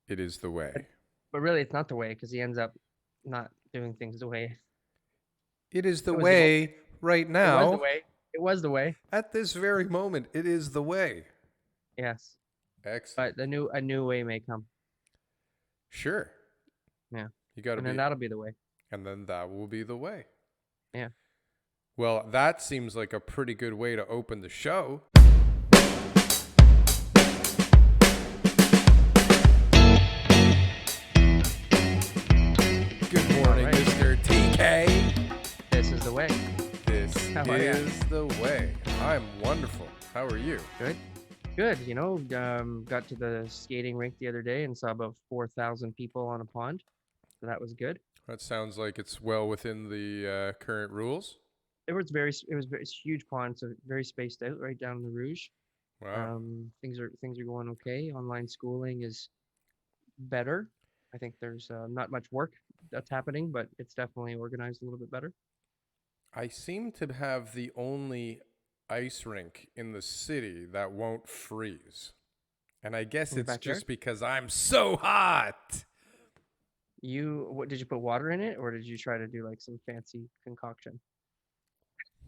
It is the But, way. but really, it's not the way because he ends up not doing things the way It is the it was. The way right it was the now. way. It was the way. At this very moment, it is the way. Yes, Excellent. but a new way may come. Sure. Yeah, You got to and then be, that'll be the way. and then that will be the way. Yeah. Well, that seems like a pretty good way to open the show. Good All morning, right. Mr. TK. This is the way. This How are ya? is the way. I'm wonderful. How are you? Good. Good. Got to the skating rink the other day and saw about 4,000 people on a pond. So that was good. That sounds like it's well within the current rules. It was very it's a huge pond, so very spaced out right down in the Rouge. Wow. Things are going okay. Online schooling is better. I think there's not much work that's happening, but it's definitely organized a little bit better. I seem to have the only ice rink in the city that won't freeze. And I guess In your it's backyard? just because I'm so hot. What did you put water in it, or did you try to do like some fancy concoction?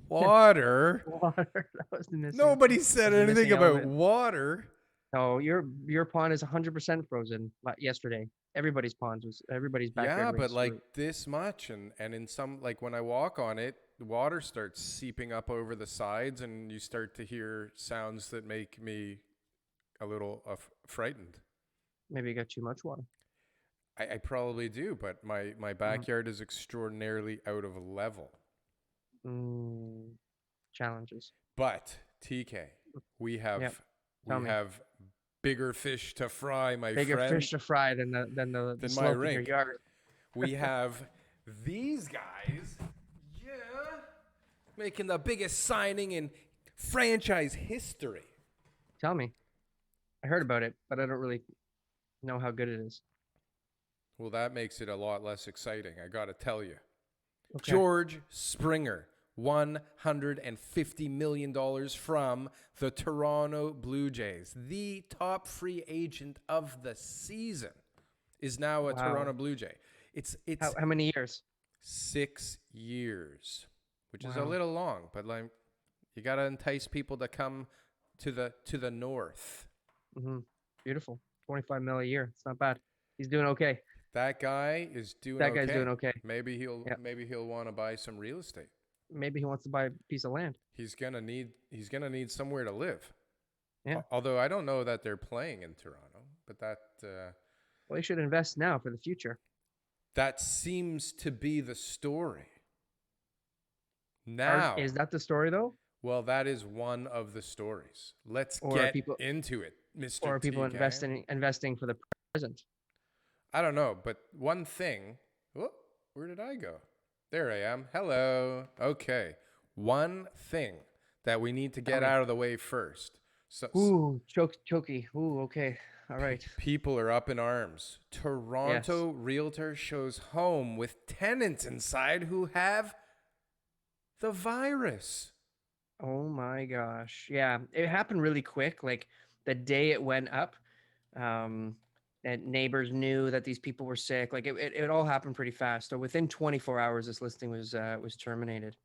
Water? Water. That was the missing. Nobody said Was the anything missing about element. water. No, your pond is 100% frozen. Yesterday, everybody's backyard Yeah, but rinks like were. this much, and in some, like when I walk on it, the water starts seeping up over the sides, and you start to hear sounds that make me a little frightened. Maybe you got too much water. I probably do, but my Mm, backyard is extraordinarily out of level. mm, challenges. But TK, we Yep. have Tell we me. have bigger fish to fry, my Bigger friend, fish to fry than the than my slope in your rink. yard. We have these guys, yeah, making the biggest signing in franchise history. Tell me. I heard about it, but I don't really know how good it is. Well, that makes it a lot less exciting, I gotta tell you. Okay. George Springer, $150 million from the Toronto Blue Jays. The top free agent of the season is now a Toronto Wow. Blue Jay. It's How many years? 6 years, which is a Wow. little long, but like you got to entice people to come to the north. Mm-hmm. Beautiful. 25 mil a year. It's not bad. He's doing okay. That guy is doing That guy's doing okay. okay. Yeah. Maybe he'll want to buy some real estate. Maybe he wants to buy a piece of land. He's gonna need somewhere to live. Yeah. Although I don't know that they're playing in Toronto, but Well, he should invest now for the future. that seems to be the story. Now, Is that the story though? well, that is one of the stories. Let's Or are get people into it, or Mr. are people TK. investing for the present? I don't know, but one thing. Whoop, where did I go? There I am. Hello. Okay. One thing that we need to Tell get me. out of the way first. So, Ooh, chokey. Ooh, okay. All right. people are up in arms. Yes. Toronto realtor shows home with tenants inside who have the virus. Oh my gosh. Yeah, it happened really quick. Like the day it went up, um, and neighbors knew that these people were sick. Like it all happened pretty fast. So within 24 hours, this listing was terminated.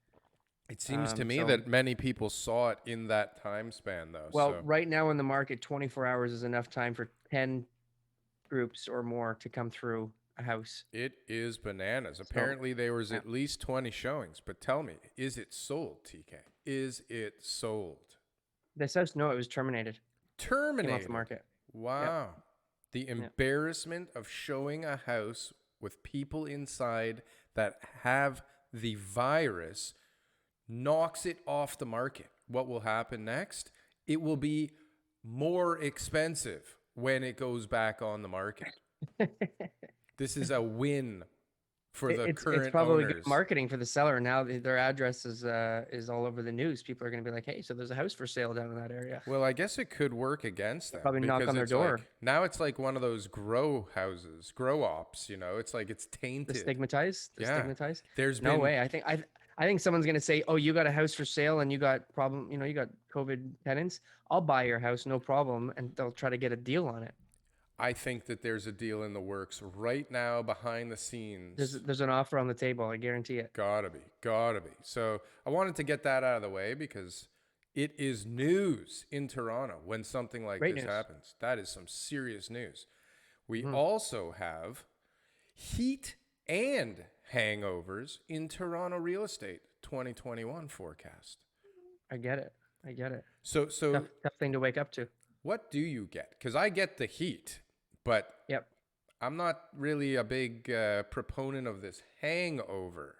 It seems to me So that many people saw it in that time span, though. well, So right now in the market, 24 hours is enough time for 10 groups or more to come through a house. it is bananas. So Apparently, there was yeah, at least 20 showings. But tell me, is it sold, TK? Is it sold? this house, no, it was terminated. Came off the Terminated. market. Yep. Wow. The Yep. embarrassment of showing a house with people inside that have the virus knocks it off the market. What will happen next? It will be more expensive when it goes back on the market. This is a win for the It's current probably good owners. marketing for the seller. Now their address is all over the news. People are going to be like, "Hey, so there's a house for sale down in that area." Well, I guess it could work against They'll them probably knock because on their it's like door. now it's like one of those grow houses, grow ops, It's like it's tainted. The Yeah. stigmatized. There's No been way. I think someone's going to say, "Oh, you got a house for sale and you got problem. You got COVID tenants. I'll buy your house, no problem." And they'll try to get a deal on it. I think that there's a deal in the works right now behind the scenes. There's an offer on the table. I guarantee it. Gotta be, gotta be. So I wanted to get that out of the way because it is news in Toronto when something like Great this news. happens. That is some serious news. We Mhm. also have heat and hangovers in Toronto real estate 2021 forecast. I get it. I get it. So Tough thing to wake up to. what do you get? Because I get the heat, but Yep. I'm not really a big proponent of this hangover.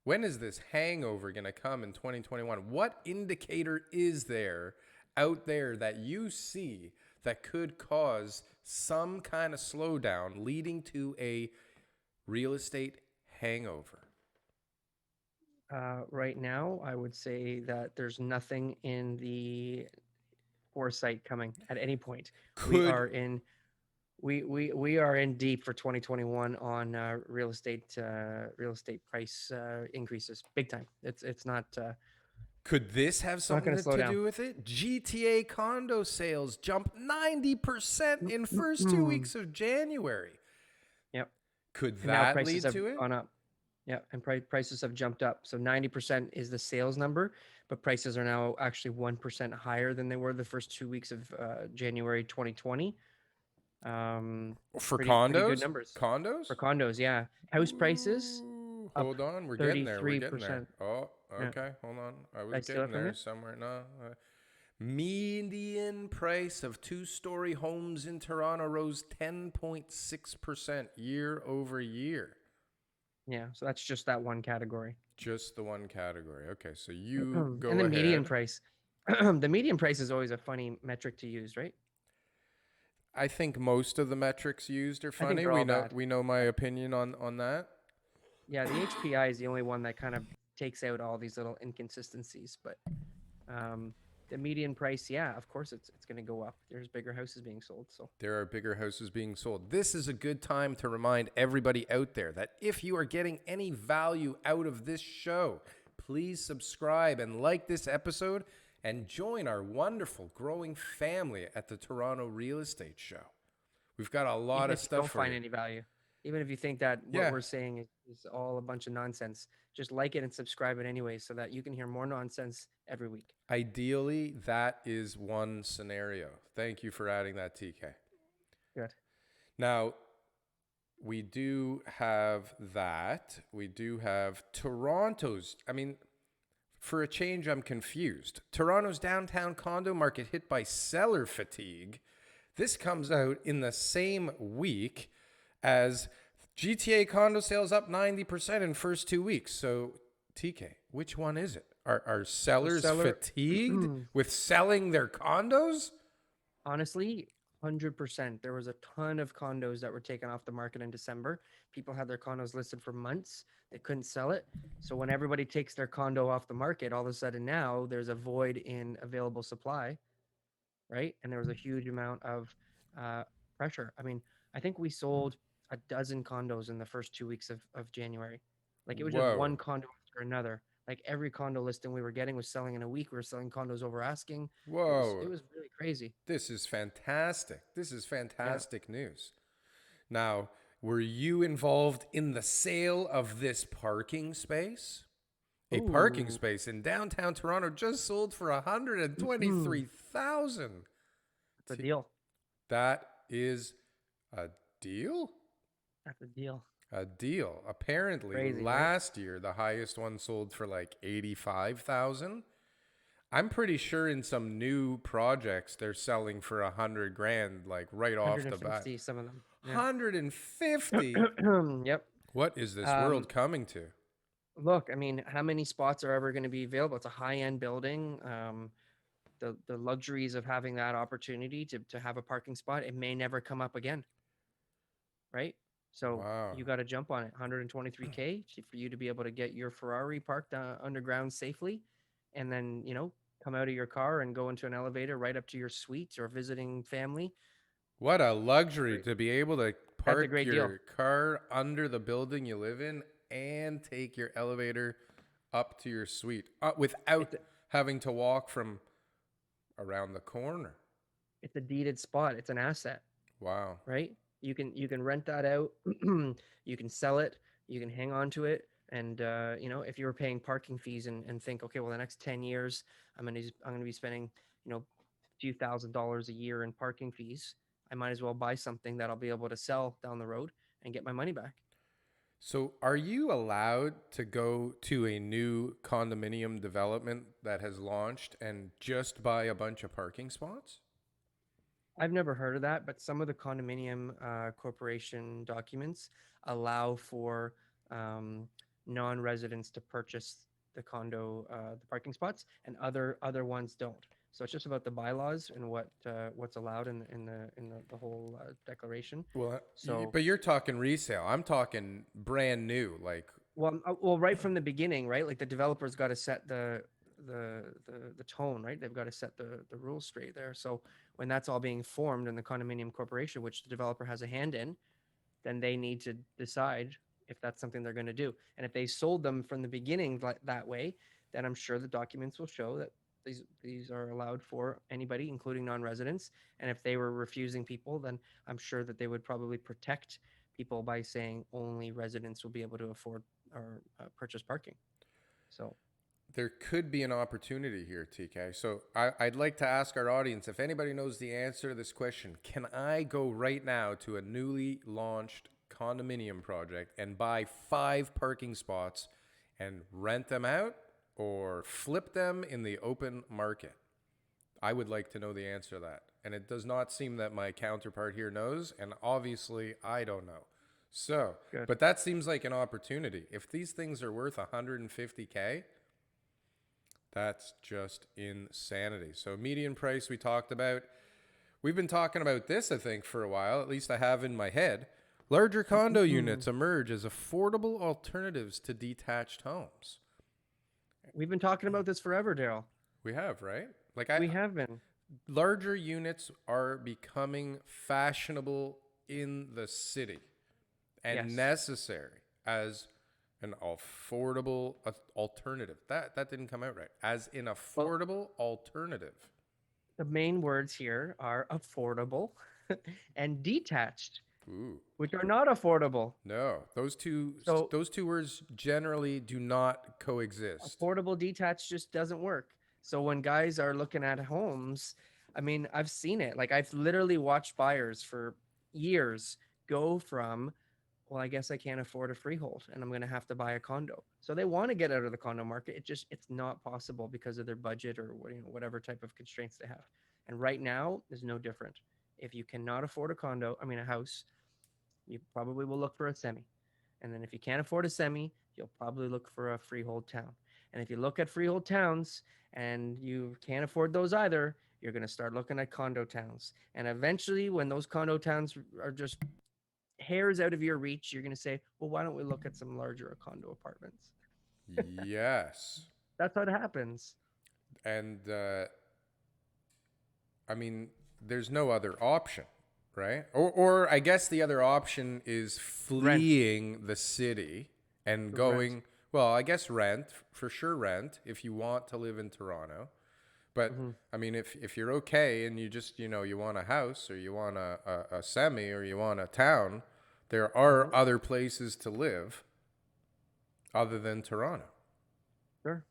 When is this hangover going to come in 2021? What indicator is there out there that you see that could cause some kind of slowdown leading to a real estate hangover? Right now, I would say that there's nothing in the foresight coming at any point. We Could are in we are in deep for 2021 on real estate price increases big time. could this have It's not something going to slow to down. do with it? GTA condo sales jumped 90% in first 2 Mm. weeks of January. Yep. Could And now that prices lead have to it? gone up. Yeah, and prices have jumped up. So 90% is the sales number, but prices are now actually 1% higher than they were the first 2 weeks of January 2020. For Pretty good condos? numbers for Condos? condos. Yeah, house prices Ooh, up hold on, we're getting there. We're getting there. 33%. Oh, Yeah, okay. Hold on. I did I was steal getting it from there you? somewhere. No. Median price of two-story homes in Toronto rose 10.6% year over year. Yeah, so that's just that one category. Just the one category. Okay, so you And go the median ahead. price, the median price is always a funny metric to use, right? I think most of the metrics used are I think funny. they're all bad. We know my opinion on that. Yeah, the HPI is the only one that kind of takes out all these little inconsistencies, but um, the median price, yeah, of course it's going to go up. There's bigger houses being sold, so There are bigger houses being sold. This is a good time to remind everybody out there that if you are getting any value out of this show, please subscribe and like this episode and join our wonderful growing family at the Toronto Real Estate Show. We've got a lot even of if you stuff don't for find you. any value, even if you think that what Yeah, we're saying is all a bunch of nonsense, just like it and subscribe it anyway so that you can hear more nonsense every week. ideally, that is one scenario. Thank you for adding that, TK. Good. Now, we do have that. We do have Toronto's. I mean, for a change, I'm confused. Toronto's downtown condo market hit by seller fatigue. This comes out in the same week as GTA condo sales up 90% in first 2 weeks. So, TK, which one is it? Are So sellers seller, fatigued with selling their condos? honestly, 100%. There was a ton of condos that were taken off the market in December. People had their condos listed for months. They couldn't sell it. So when everybody takes their condo off the market, all of a sudden now there's a void in available supply, right? And there was a huge amount of uh, pressure. I mean, I think we sold a dozen condos in the first 2 weeks of January. Like it was just Whoa. one condo after another. Like every condo listing we were getting was selling in a week. We were selling condos over asking. It Whoa. was really crazy. This is fantastic. This is Yeah. fantastic news. Now, were you involved in the sale of this parking space? A parking Ooh. space in downtown Toronto just sold for Mm, 123,000. that's a deal. That is a deal? That's a deal. A deal. Apparently, Crazy, right? last year the highest one sold for like 85,000. I'm pretty sure in some new projects they're selling for 100 grand like right off the bat. 150, some of them. Yeah. 150. Yep. What is this Um, world coming to? look, I mean, how many spots are ever going to be available? It's a high-end building. The luxuries of having that opportunity to have a parking spot, it may never come up again, right? So Wow. you got to jump on it. 123K for you to be able to get your Ferrari parked underground safely, and then come out of your car and go into an elevator right up to your suite or visiting family. What a luxury Great. to be able to That's a park great deal. your car under the building you live in and take your elevator up to your suite without It's a, having to walk from around the corner. it's a deeded spot. It's an asset. Wow. right? You can rent that out, you can sell it, you can hang on to it, and if you were paying parking fees and think, okay, well, the next 10 years, I'm gonna be spending a few $1,000s a year in parking fees. I might as well buy something that I'll be able to sell down the road and get my money back. So, are you allowed to go to a new condominium development that has launched and just buy a bunch of parking spots? I've never heard of that, but some of the condominium corporation documents allow for um, non-residents to purchase the parking spots, and other ones don't. So it's just about the bylaws and what's allowed in the whole declaration. Well, So, but you're talking resale. I'm talking brand new. Like, well, right from the beginning, right? Like the developer's got to set the tone, right? They've got to set the rules straight there. So when that's all being formed in the condominium corporation, which the developer has a hand in, then they need to decide if that's something they're going to do. And if they sold them from the beginning that way, then I'm sure the documents will show that these are allowed for anybody, including non-residents. And if they were refusing people, then I'm sure that they would probably protect people by saying only residents will be able to afford or purchase parking. So there could be an opportunity here, TK. So, I'd like to ask our audience if anybody knows the answer to this question. Can I go right now to a newly launched condominium project and buy 5 parking spots and rent them out or flip them in the open market? I would like to know the answer to that. And it does not seem that my counterpart here knows. And obviously, I don't know. So, good. but that seems like an opportunity. If these things are worth 150K, that's just insanity. So, median price we talked about. We've been talking about this, I think, for a while. At least I have in my head. Larger condo units emerge as affordable alternatives to detached homes. We've been talking about this forever, Daryl. We have, right? We have been. Larger units are becoming fashionable in the city and Yes. necessary as an affordable alternative. That didn't come out right. As an affordable alternative. The main words here are affordable and detached, Ooh. which are not affordable. No, So those two words generally do not coexist. affordable detached just doesn't work. So when guys are looking at homes, I mean, I've seen it. Like I've literally watched buyers for years go from, well, I guess I can't afford a freehold and I'm going to have to buy a condo. So they want to get out of the condo market. It's not possible because of their budget or whatever type of constraints they have. And right now is no different. If you cannot afford a house, you probably will look for a semi. And then if you can't afford a semi, you'll probably look for a freehold town. And if you look at freehold towns and you can't afford those either, you're going to start looking at condo towns. And eventually, when those condo towns are just hairs out of your reach, you're going to say, well, why don't we look at some larger condo apartments? Yes. That's what happens. And I mean, there's no other option, right? Or I guess the other option is Rent. fleeing the city and going, well, I guess rent, for sure rent, if you want to live in Toronto. But I mean, if you're okay and you just, you want a house or you want a semi or you want a town, there are other places to live other than Toronto. Sure.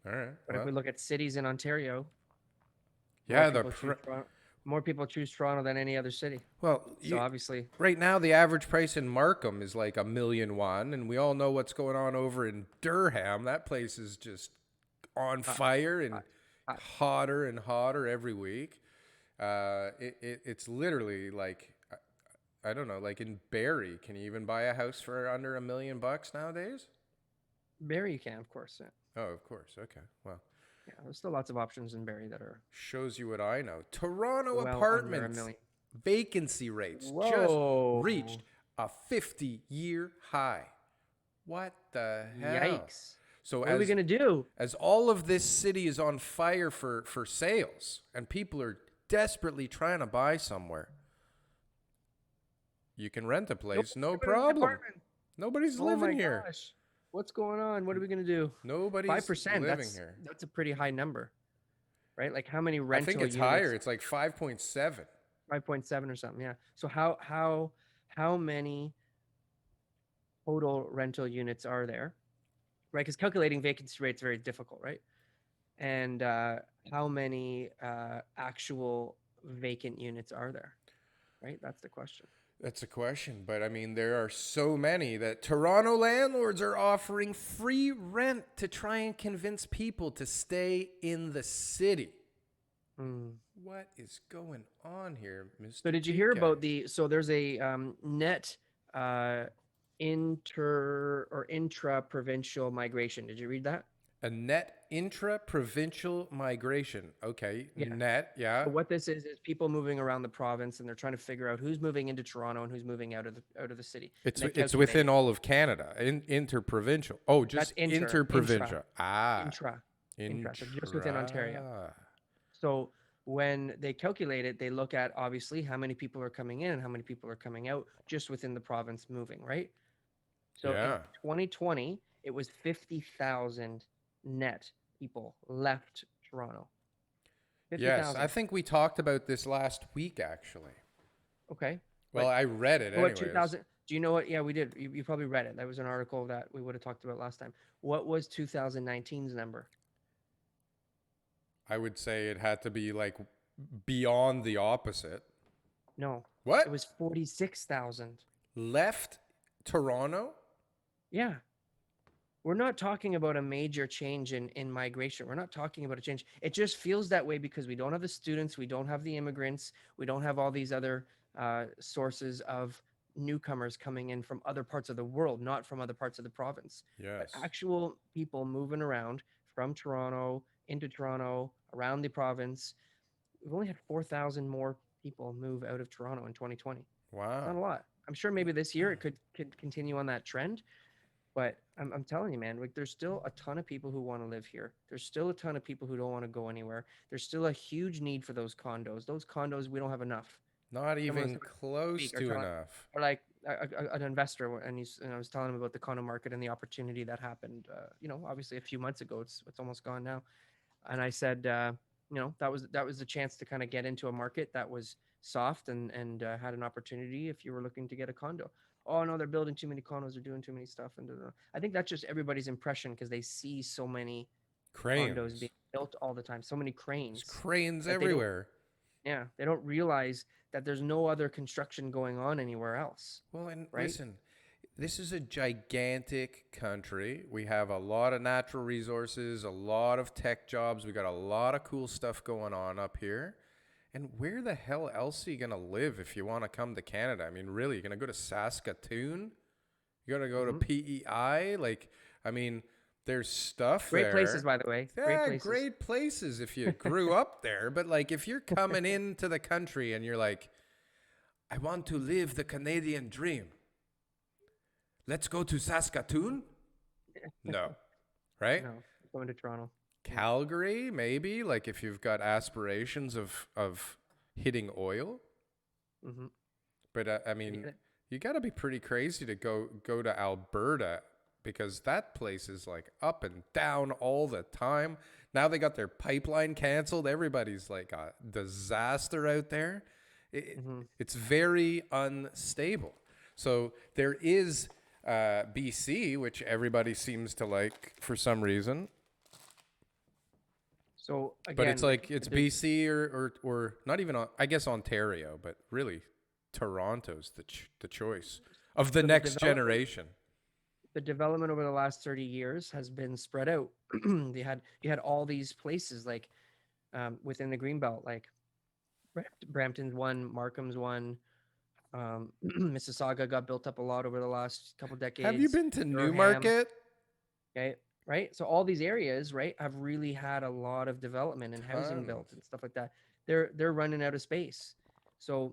All right. But if we look at cities in Ontario, yeah, more people choose Toronto than any other city. Well, so obviously, right now the average price in Markham is like $1,000,001, and we all know what's going on over in Durham. That place is just on fire and hotter and hotter every week. It's literally like, I don't know, like in Barrie, can you even buy a house for under $1,000,000 nowadays? Barrie you can, of course. Yeah. Oh, of course. Okay. Well, Yeah, there's still lots of options in Barrie that are shows you what I know. Toronto well under apartments $1 million. vacancy rates just reached a 50-year high. What the hell? Yikes. So what are we going to do? As all of this city is on fire for sales and people are desperately trying to buy somewhere, you can rent a place, no problem. Nobody's living here. Gosh. What's going on? What are we going to do? Nobody's 5%, living here. That's a pretty high number, right? Like how many rental I think it's units? higher. It's like 5.7. 5.7 or something. Yeah. So how many total rental units are there? Right? Because calculating vacancy rate is very difficult, right? And how many actual vacant units are there? Right? That's the question. That's a question, but I mean, there are so many that Toronto landlords are offering free rent to try and convince people to stay in the city. Mm. What is going on here, So Mr. did you hear TK? about so there's a net uh, inter or intra provincial migration. Did you read that? A net intra-provincial migration. Okay, Yeah. net, yeah. So what this is people moving around the province and they're trying to figure out who's moving into Toronto and who's moving out of the city. And they It's calculate within it. all of Canada. Interprovincial. Oh, That's just interprovincial. Ah, intra. So just within Ontario. intra. So when they calculate it, they look at obviously how many people are coming in and how many people are coming out just within the province moving, right? So in Yeah. 2020, it was 50,000 net people left Toronto. Yes, I 50,000. think we talked about this last week, actually. Okay. Well, But I read it what anyways. 2000, do you know what? Yeah, we did. You probably read it. That was an article that we would have talked about last time. What was 2019's number? I would say it had to be like beyond the opposite. No, it What? was 46,000. Left Toronto? Yeah. We're not talking about a major change in migration. We're not talking about a change. It just feels that way because we don't have the students, we don't have the immigrants, we don't have all these other sources of newcomers coming in from other parts of the world, not from other parts of the province, but Yes. actual people moving around from Toronto into Toronto, around the province. We've only had 4,000 more people move out of Toronto in 2020. It's Wow. not a lot. I'm sure maybe this year it could continue on that trend, but I'm telling you, man, like there's still a ton of people who want to live here. There's still a ton of people who don't want to go anywhere. There's still a huge need for those condos. Those condos, we don't have enough. Not Someone even close speak or to telling, enough. or like an investor, and I was telling him about the condo market and the opportunity that happened. Obviously a few months ago. It's almost gone now. And I said, that was the chance to kind of get into a market that was soft and had an opportunity if you were looking to get a condo. Oh no, they're building too many condos, they're doing too many stuff, and I think that's just everybody's impression because they see so many condos being Cranes. built all the time, so many There's cranes cranes that they don't, everywhere. yeah, they don't realize that there's no other construction going on anywhere else, Well, and right? listen, this is a gigantic country. We have a lot of natural resources, a lot of tech jobs. We got a lot of cool stuff going on up here. And where the hell else are you going to live if you want to come to Canada? I mean, really, you're going to go to Saskatoon? You're going to go to Hmm. PEI? Like, I mean, there's stuff Great places, there. by the way. Great Yeah, places. great places if you grew up there. But, like, if you're coming into the country and you're like, I want to live the Canadian dream, let's go to Saskatoon? No, right? No, going to Toronto. Yeah. Calgary, maybe, like if you've got aspirations of hitting oil. Hmm. But I mean, Yeah. you got to be pretty crazy to go to Alberta because that place is like up and down all the time. Now they got their pipeline canceled. Everybody's like a disaster out there. Hmm. It's very unstable. So there is BC, which everybody seems to like for some reason. So But it's again, like it's BC or not even I guess Ontario, but really Toronto's the choice of the so next generation. the development over the last 30 years has been spread out. You had all these places like within the Greenbelt, like Brampton's one, Markham's one, Mississauga got built up a lot over the last couple Have you decades. been to Durham, Newmarket? okay, right? So all these areas, right, have really had a lot of development and housing built Tons. and stuff like that. They're running out of space. So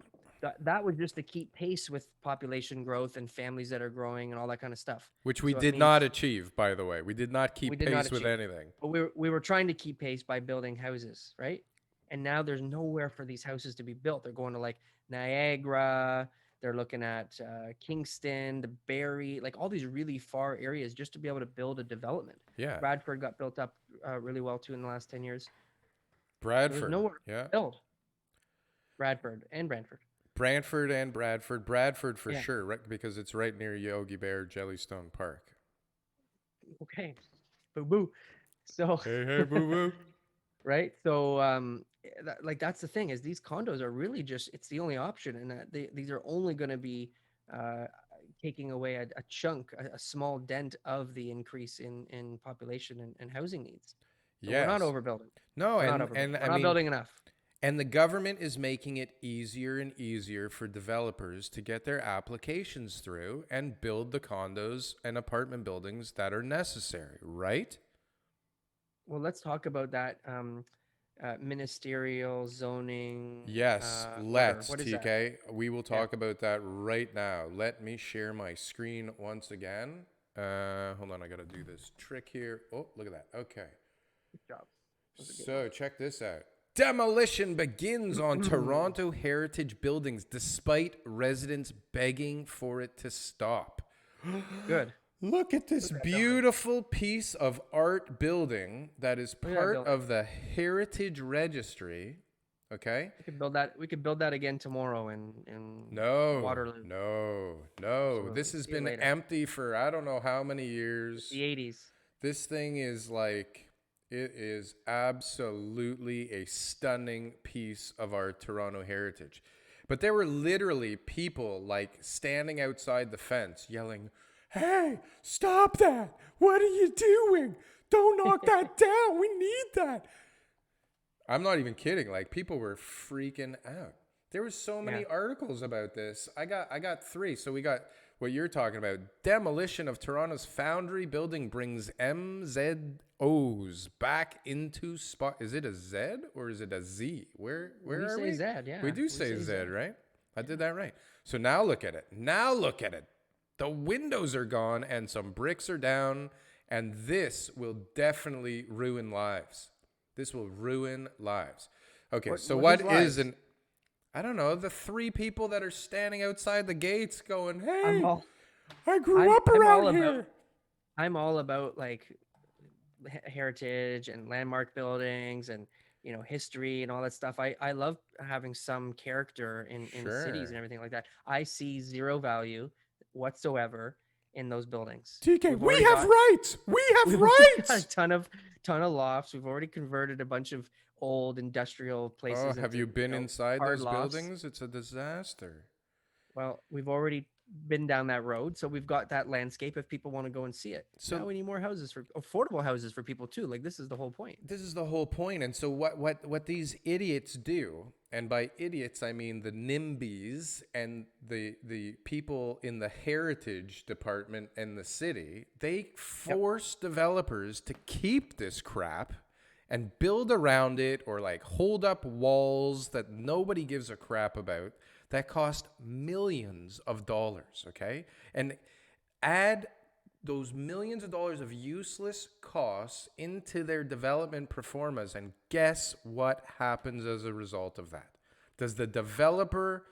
that was just to keep pace with population growth and families that are growing and all that kind of stuff. Which we So it did not means achieve, by the way. We did not we keep did not pace with achieve, anything. but we were trying to keep pace by building houses, right? And now there's nowhere for these houses to be built. They're going to like Niagara. They're looking at Kingston, the Barrie, like all these really far areas just to be able to build a development. Yeah. Bradford got built up really well too in the last 10 years. So there's Bradford. nowhere to Yeah. build. Bradford and Brantford. Brantford and Bradford. Bradford for Yeah. sure, right? Because it's right near Yogi Bear Jellystone Park. Okay. Boo boo. So, Hey, hey, boo boo. right. So, like that's the thing is these condos are really just it's the only option, and these are only going to be uh, taking away a chunk, a small dent of the increase in population and housing needs. So we're not Yes. overbuilding. No, We're not and overbuilding. We're I not mean, building enough. and the government is making it easier and easier for developers to get their applications through and build the condos and apartment buildings that are necessary, right? Well, let's talk about that ministerial zoning Yes, order. let's, What is that? TK. We will Yeah, talk about that right now. Let me share my screen once again. Hold on, I got to do this trick here. Oh, look at that. Okay. good job. That was a good So check this out. Demolition begins on one. Toronto heritage buildings despite residents begging for it to stop. Good. Look at this Look at that building. beautiful piece of art building that is Look at that part building. of the Heritage Registry. Okay. We could build that. We could build that again tomorrow in No, Waterloo. no, no. This Absolutely. has See you been later. empty for I don't know how many It's years. the 80s. This thing is like, it is absolutely a stunning piece of our Toronto heritage. But there were literally people like standing outside the fence yelling, "Hey, stop that! What are you doing? Don't knock that down. We need that." I'm not even kidding. Like people were freaking out. There was so Yeah. many articles about this. I got three. So we got what you're talking about. Demolition of Toronto's Foundry building brings MZOs back into spot. Is it a Z or is it a Z? Where We are say we? Zed. We Yeah. do We say say Z, Zed. right? I did that right. So now look at it. Now look at it. The windows are gone and some bricks are down, and this will definitely ruin lives. This will ruin lives. Okay, so Whose what is lives? an I don't know, the three people that are standing outside the gates going, I'm "Hey, all. I grew up I'm around all about. here." I'm all about like heritage and landmark buildings and history and all that stuff. I love having some character in cities and Sure. everything like that. I see zero value whatsoever in those buildings. TK, We've we already have got rights. We have we've already got a rights. ton of lofts. We've already converted a bunch of old industrial Oh, places have into you been inside hard those lofts. buildings? It's a disaster. Well, we've already been down that road, so we've got that landscape if people want to go and see it. So Now we need more houses for affordable houses for people too. Like this is the whole point. this is the whole point. And so what these idiots do, and by idiots I mean the NIMBYs and the people in the heritage department and the city, they Yep. force developers to keep this crap and build around it or like hold up walls that nobody gives a crap about that cost millions of dollars, okay? And add those millions of dollars of useless costs into their development performance, and guess what happens as a result of that? Does the developer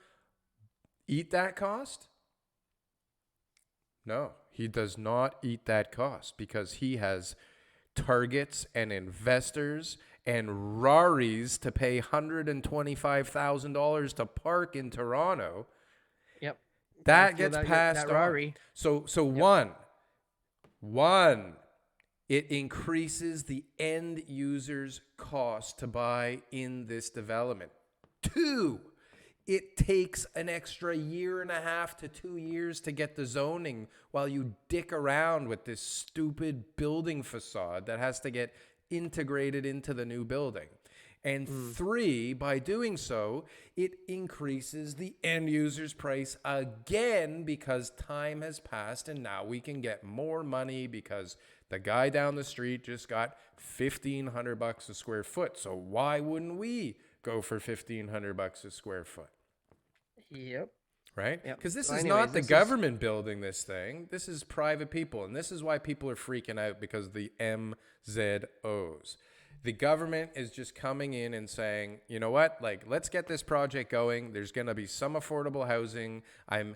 eat that cost? No, he does not eat that cost because he has targets and investors and Raris to pay $125,000 to park in Toronto. Yep. Gotta That steal gets that passed on. Rari. So Yep. one, it increases the end user's cost to buy in this development. Two, it takes an extra year and a half to 2 years to get the zoning while you dick around with this stupid building facade that has to get integrated into the new building. And three, by doing so, it increases the end user's price again because time has passed and now we can get more money because the guy down the street just got $1,500 a square foot. So why wouldn't we go for $1,500 a square foot? Yep. Right? Yep. Because this So is anyways, not the this is government building this thing. This is private people. And this is why people are freaking out because of the MZOs. The government is just coming in and saying, you know what? Like, let's get this project going. There's going to be some affordable housing. I'm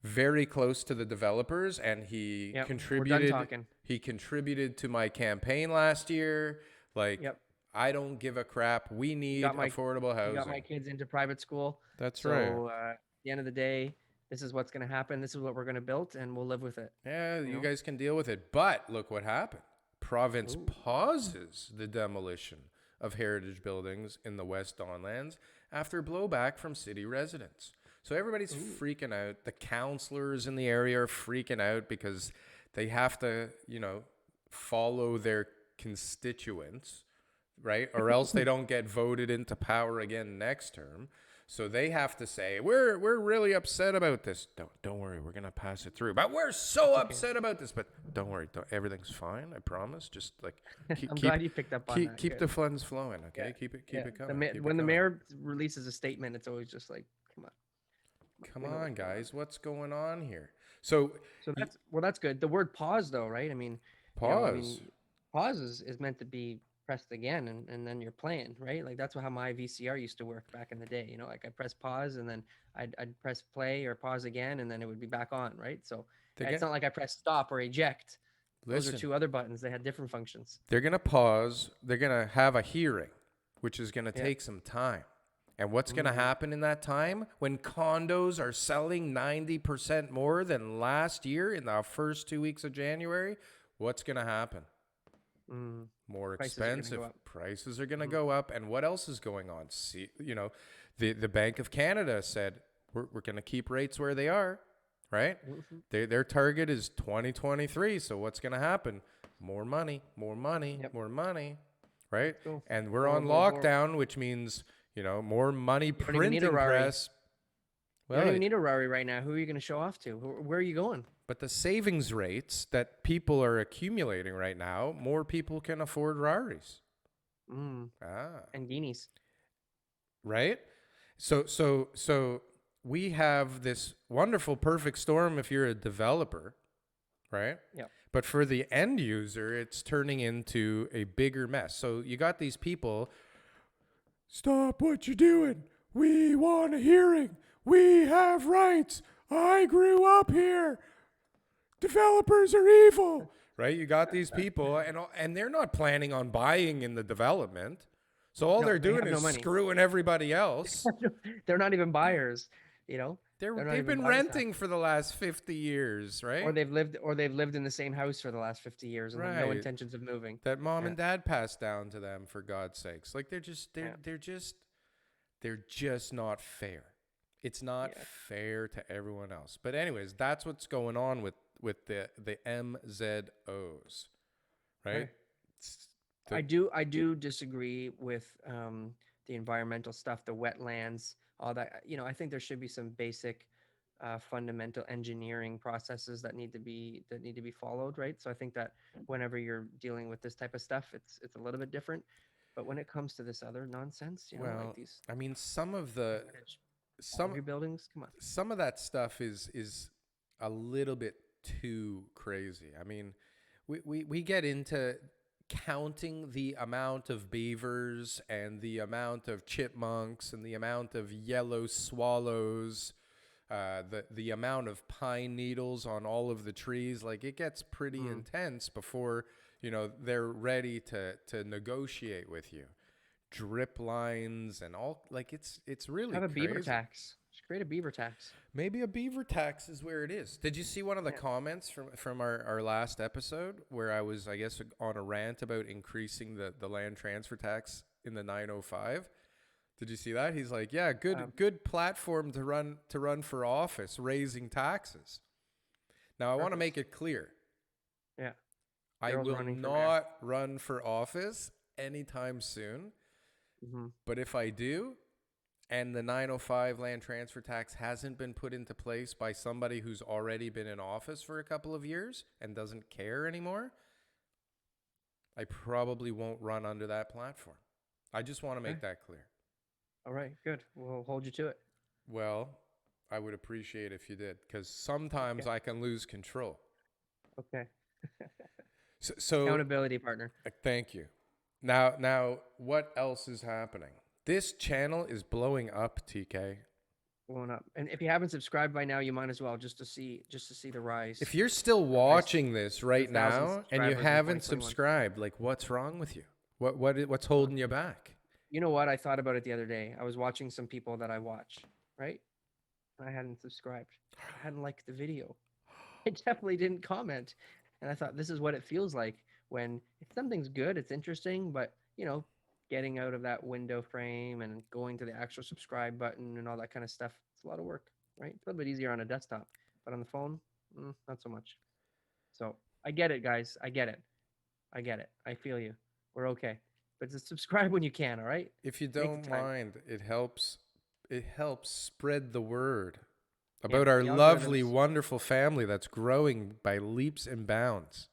very close to the developers and yep. We're done talking. he contributed to my campaign last year. Like, Yep. I don't give a crap. We need got my affordable you got my housing. kids into private school. That's right. So at the end of the day, this is what's going to happen. This is what we're going to build, and we'll live with it. Yeah, You you know? guys can deal with it. But look what happened. Province Ooh. pauses the demolition of heritage buildings in the West Donlands after blowback from city residents. So everybody's freaking out. The councillors in the area are freaking out because they have to, follow their constituents, right? Or else they don't get voted into power again next term. So they have to say, we're really upset about this. Don't worry, we're gonna pass it through. But we're so upset about this. But don't worry, everything's fine. I promise. Just like I'm glad you picked up on that. keep Good. the funds flowing. Okay, Yeah. keep it Yeah. coming. When the mayor releases a statement, it's always just like, come on. Come We know on, what's going on. guys, what's going on here? So So that's good. The word pause though, right? I mean, pause. pause is meant to be pressed again and then you're playing, right? Like that's how my VCR used to work back in the day. Like I press pause and then I'd press play or pause again and then it would be back on, right? So it's not like I press stop or eject. Those are two other buttons. They had different functions. They're gonna pause. They're gonna have a hearing, which is gonna take some time. And what's going to happen in that time when condos are selling 90% more than last year in the first 2 weeks of January? What's going to happen? More expensive. Prices are going to go up. And what else is going on? See, the Bank of Canada said we're going to keep rates where they are, right? Their target is 2023. So what's going to happen? More money, more money, more money, right? And we're on lockdown, which means more money printing press. Well, you don't even need a Rari right now. Who are you going to show off to? Where are you going? But the savings rates that people are accumulating right now, more people can afford Raris. And guineas. Right? So we have this wonderful perfect storm if you're a developer, right? Yeah. But for the end user, it's turning into a bigger mess. So you got these people. Stop what you're doing. We want a hearing. We have rights. I grew up here. Developers are evil. Right? You got these people, and they're not planning on buying in the development. So all they're doing is screwing everybody else. They're not even buyers, They've been renting for the last 50 years, right? Or they've lived in the same house for the last 50 years and have no intentions of moving. That mom and dad passed down to them, for God's sakes. Like they're just not fair. It's not fair to everyone else. But anyways, that's what's going on with the MZOs, right? I do disagree with the environmental stuff, the wetlands, all that. I think there should be some basic fundamental engineering processes that need to be followed, right? So I think that whenever you're dealing with this type of stuff, it's a little bit different. But when it comes to this other nonsense, like these, I mean, some buildings, come on, some of that stuff is a little bit too crazy. I mean, we get into counting the amount of beavers and the amount of chipmunks and the amount of yellow swallows, the amount of pine needles on all of the trees. Like it gets pretty intense before they're ready to negotiate with you. Drip lines and all, like it's really have a crazy. beaver tax. Just create a beaver tax. Maybe a beaver tax is where it is. Did you see one of the comments from our last episode where I was, I guess, on a rant about increasing the land transfer tax in the 905? Did you see that? He's like, yeah, good platform to run for office, raising taxes. Now, I want to make it clear. Yeah. I will not run for office anytime soon. But if I do, and the 905 land transfer tax hasn't been put into place by somebody who's already been in office for a couple of years and doesn't care anymore, I probably won't run under that platform. I just want to make that clear. All right, good. We'll hold you to it. Well, I would appreciate if you did, because sometimes I can lose control. Okay. So accountability partner. Thank you. Now, what else is happening? This channel is blowing up, TK. Blowing up. And if you haven't subscribed by now, you might as well just to see the rise. If you're still watching this right now and you haven't subscribed, like what's wrong with you? What's holding you back? You know what? I thought about it the other day. I was watching some people that I watch, right? And I hadn't subscribed. I hadn't liked the video. I definitely didn't comment. And I thought this is what it feels like when if something's good, it's interesting, but getting out of that window frame and going to the actual subscribe button and all that kind of stuff, it's a lot of work, right? It's a little bit easier on a desktop, but on the phone, not so much. So I get it, guys. I get it. I get it. I feel you. We're okay. But just subscribe when you can, all right? If you Make don't the time. mind, it helps. It helps spread the word Yeah, about our the lovely, algorithms wonderful family that's growing by leaps and bounds.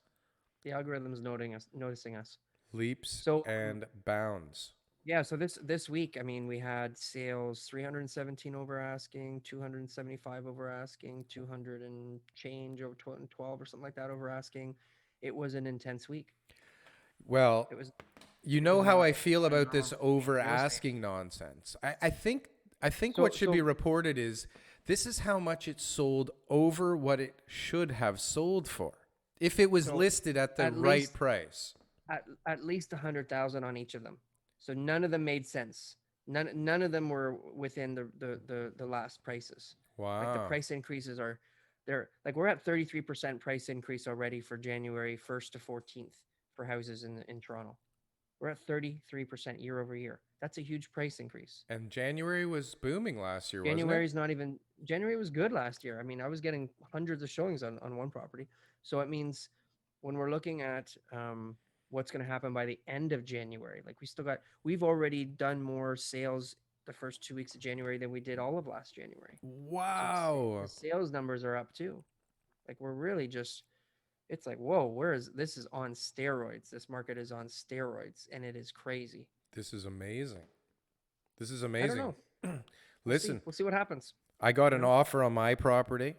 the algorithms noticing us. Leaps So and bounds. yeah, so this week, I mean, we had sales 317 over asking, 275 over asking, 200 and change over 12 or something like that over asking. It was an intense week. Well, It was you it was know how not I feel about normal this week over in real estate. asking nonsense. I think So what should be so reported is this is how much it sold over what it should have sold for if it was so listed at the at right least price. at least 100,000 on each of them. So none of them made sense. None of them were within the last prices. Like the Wow. price increases are they're like we're at 33% price increase already for January 1st to 14th for houses in Toronto. We're at 33% year over year. That's a huge price increase. And January was booming last year, wasn't it? January's not even January was good last year. I mean, I was getting hundreds of showings on one property. So it means when we're looking at what's going to happen by the end of January, like we've already done more sales the first 2 weeks of January than we did all of last January. So the Wow. sales numbers are up too. Like we're really just, it's like, whoa, this is on steroids. This market is on steroids and it is crazy. This is amazing. This is I don't amazing. know. We'll see. Listen, We'll see what happens. I got You an know, offer on my property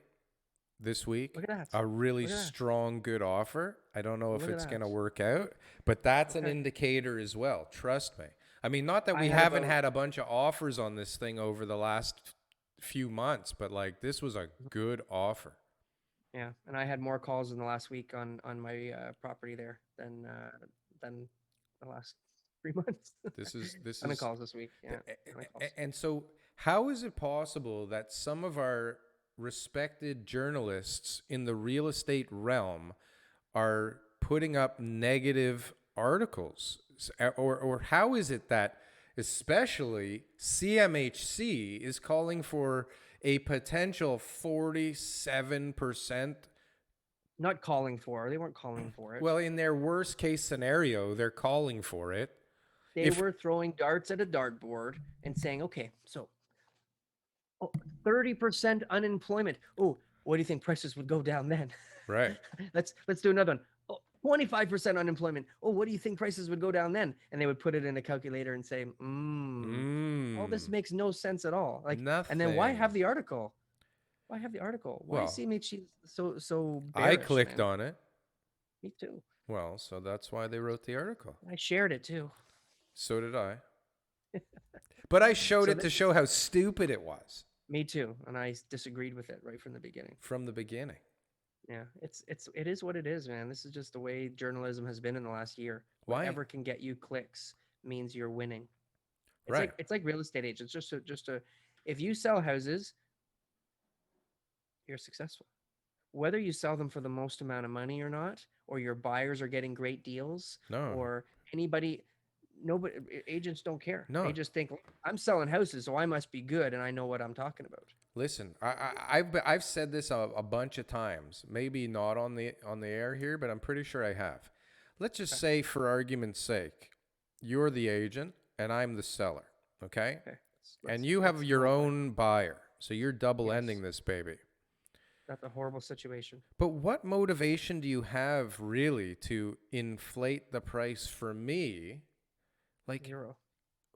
this week. look at that. A really Look at that. strong, good offer. I don't know if Look at it's going to that. work out, but that's an Okay. indicator as well. Trust me. I mean, not that I we had haven't about had a bunch of offers on this thing over the last few months, but like this was a good offer. Yeah, and I had more calls in the last week on my property there than the last 3 months. This Ton of is calls this week. Yeah, ton of calls. and so how is it possible that some of our respected journalists in the real estate realm are putting up negative articles? Or how is it that especially CMHC is calling for a potential 47%? Not calling for. They weren't calling for it. Well, in their worst case scenario, they're calling for it. They If were throwing darts at a dartboard and saying, "Okay, so 30% unemployment. Oh, what do you think prices would go down then?" right. Let's do another one. Oh, 25% unemployment. Oh, what do you think prices would go down then? And they would put it in a calculator and say, all this Mm, makes no sense at all. Like, and then why have nothing. the article? Why have the article? Why is Well, CMHC so I bearish, clicked man? on it. Me too. Well, so that's why they wrote the article. I shared it too. So did I. But I showed So it to show how stupid it was me too, and I disagreed with it right from the beginning. from the beginning. Yeah, it is what it is, man. This is just the way journalism has been in the last year. Why? Whatever can get you clicks means you're winning. Right. It's like real estate agents. If you sell houses, you're successful. Whether you sell them for the most amount of money or not, or your buyers are getting great deals, No. or anybody, nobody, agents don't care. They No. just think I'm selling houses, so I must be good, and I know what I'm talking about. Listen, I've said this a bunch of times. Maybe not on the air here, but I'm pretty sure I have. Let's just Okay. say, for argument's sake, you're the agent and I'm the seller. Okay. Okay, And you have your role play. own buyer. So you're double ending Yes, this baby. that's a horrible situation. But what motivation do you have really to inflate the price for me? Like, Zero.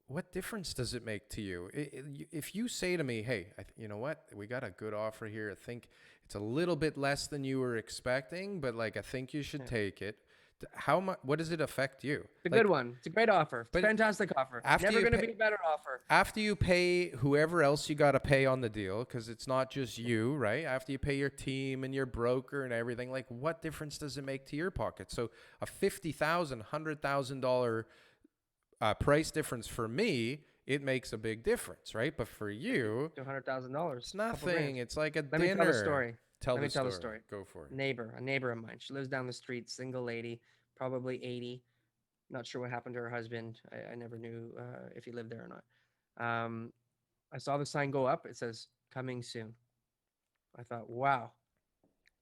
what difference does it make to you? If you say to me, hey, you know what? We got a good offer here. I think it's a little bit less than you were expecting, but like, I think you should Yeah. take it. How much, what does it affect you? It's a Like, good one. It's a great offer. It's a but fantastic offer. after Never you going to pay, be a better offer. after you pay whoever else you got to pay on the deal, because it's not just you, right? After you pay your team and your broker and everything, like what difference does it make to your pocket? So a $50,000, $100,000 price difference for me, it makes a big difference, right? But for you, $200,000, it's couple grand. nothing. It's like a Let me tell the dinner. story. Tell Let me the tell the story. story. Go for it. A neighbor of mine. She lives down the street, single lady, probably 80. Not sure what happened to her husband. I never knew if he lived there or not. I saw the sign go up. It says coming soon. I thought, wow,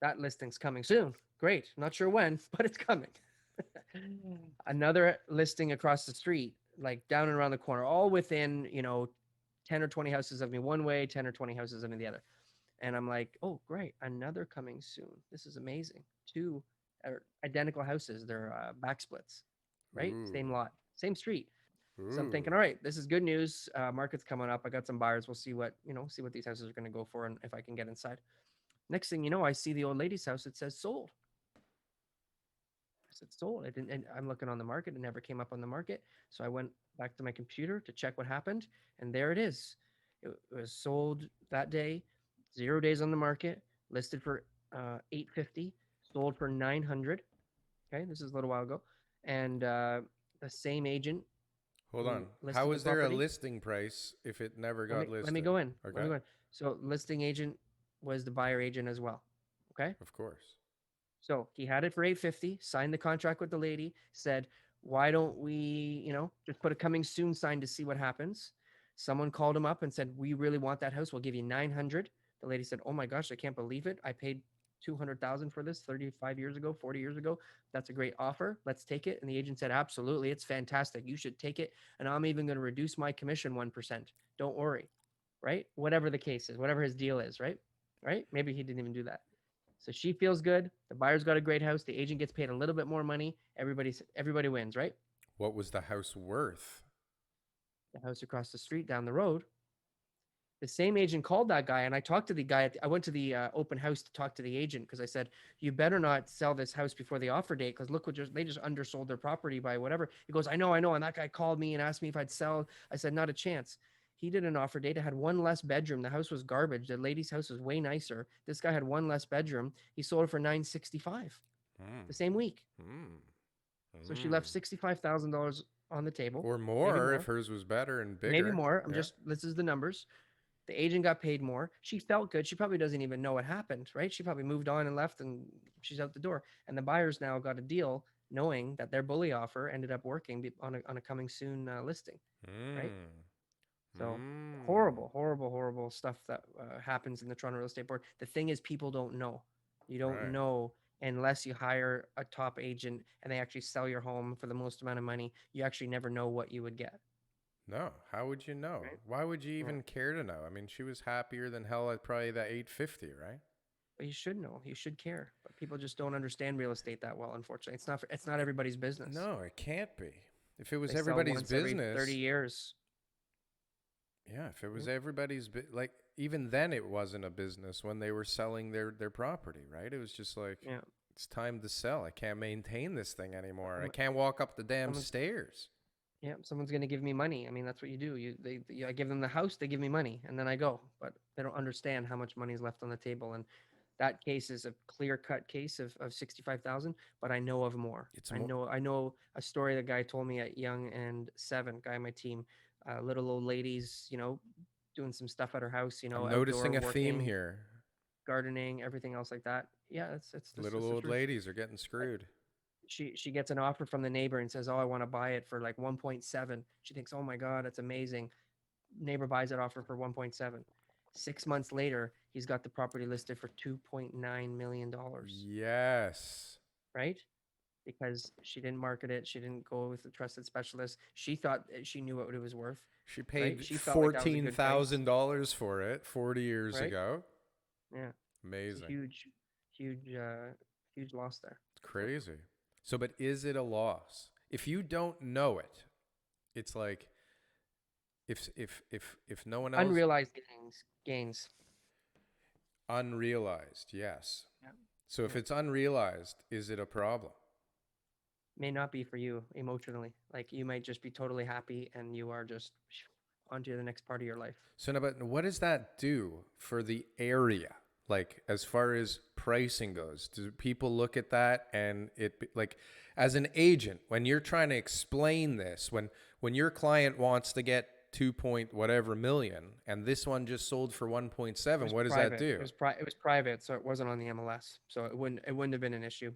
that listing's coming soon. Great. Not sure when, but it's coming. Another listing across the street, like down and around the corner, all within, 10 or 20 houses of me one way, 10 or 20 houses of me the other. And I'm like, oh, great. Another coming soon. This is amazing. Two are identical houses. They're back splits, right? Ooh. Same lot, same street. So I'm Ooh. thinking, all right, this is good news. Market's coming up. I got some buyers. We'll see what these houses are going to go for and if I can get inside. Next thing you know, I see the old lady's house. It says sold. I said sold. I didn't, and I'm looking on the market. It never came up on the market. So I went back to my computer to check what happened, and there it is. It was sold that day, 0 days on the market, listed for 850, sold for 900. Okay, this is a little while ago, and the same agent Hold who on. How listed the is there a property. listing price if it never Let got me let me listed? go in. Let me Okay. go in. So listing agent was the buyer agent as well. Okay. Of course. So he had it for 850, signed the contract with the lady, said, why don't we, just put a coming soon sign to see what happens. Someone called him up and said, we really want that house. We'll give you 900. The lady said, oh my gosh, I can't believe it. I paid 200,000 for this 35 years ago, 40 years ago. That's a great offer. Let's take it. And the agent said, absolutely. It's fantastic. You should take it. And I'm even going to reduce my commission 1%. Don't worry. Right. Whatever the case is, whatever his deal is. Right. Right. Maybe he didn't even do that. So she feels good. The buyer's got a great house. The agent gets paid a little bit more money. Everybody wins, right? What was the house worth? The house across the street down the road. The same agent called that guy, and I talked to the guy. I went to the open house to talk to the agent because I said, "You better not sell this house before the offer date, because look what they just undersold their property by whatever." He goes, "I know, I know." And that guy called me and asked me if I'd sell. I said, "Not a chance." He did an offer date. It had one less bedroom. The house was garbage. The lady's house was way nicer. This guy had one less bedroom. He sold it for 965 Mm. the same week. Mm. So she left Mm. $65,000 on the table, Or maybe more if more, hers was better and maybe bigger. more. Yeah. This is the numbers. The agent got paid more. She felt good. She probably doesn't even know what happened, right? She probably moved on and left and she's out the door. And the buyers now got a deal knowing that their bully offer ended up working on a coming soon listing, right? Mm. So Mm. horrible, horrible, horrible stuff that happens in the Toronto Real Estate Board. The thing is, people don't know. You don't Right. know unless you hire a top agent and they actually sell your home for the most amount of money. You actually never know what you would get. No. How would you know? Right? Why would you Yeah. even care to know? I mean, she was happier than hell at probably that 850, right? But you should know. You should care. But people just don't understand real estate that well. Unfortunately, it's not everybody's business. No, it can't be. If it was They sell everybody's once every 30 business, years. yeah, if it was Right? everybody's like even then it wasn't a business when they were selling their property, right? It was just like Yeah. it's time to sell. I can't maintain this thing anymore. I Someone- can't walk up the damn Someone's stairs. yeah. Someone's gonna give me money. I mean, that's what you do. I give them the house, they give me money, and then I go. But they don't understand how much money is left on the table. And that case is a clear-cut case of 65,000. But I know of more. It's I more. know. I know a story the guy told me at Young and Seven. Guy on my team, little old ladies, doing some stuff at her house. I'm Outdoor noticing a theme working, here. gardening, everything else like that. Yeah, this Little is the old truth. ladies are getting screwed. She gets an offer from the neighbor and says, "Oh, I want to buy it for like 1.7." She thinks, "Oh my God, that's amazing." Neighbor buys that offer for 1.7. 6 months later, he's got the property listed for $2.9 million, Yes. right? Because she didn't market it, she didn't go with a trusted specialist. She thought she knew what it was worth, She right? paid She felt like that was a good price, $14,000 for it 40 years right? ago. Yeah, it's a Amazing. huge loss there. It's crazy. So, but is it a loss? If you don't know it, it's like if no one else Unrealized gains. unrealized, yes. Yeah. So if Yeah. it's unrealized, is it a problem? May not be for you emotionally. Like you might just be totally happy and you are just on to the next part of your life. So now, but what does that do for the area? Like as far as pricing goes, do people look at that and like as an agent, when you're trying to explain this, when your client wants to get 2 point whatever million and this one just sold for 1.7, what does that do? It was private, so it wasn't on the MLS. So it wouldn't have been an issue.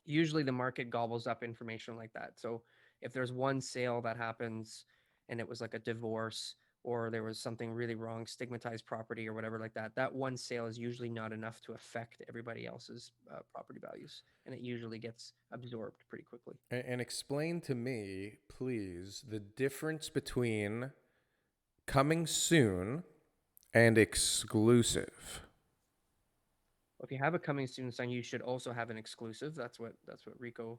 Usually the market gobbles up information like that. So if there's one sale that happens and it was like a divorce or there was something really wrong, stigmatized property or whatever like that, that one sale is usually not enough to affect everybody else's property values. And it usually gets absorbed pretty quickly. And explain to me, please, the difference between coming soon and exclusive. If you have a coming soon sign, you should also have an exclusive. That's what RICO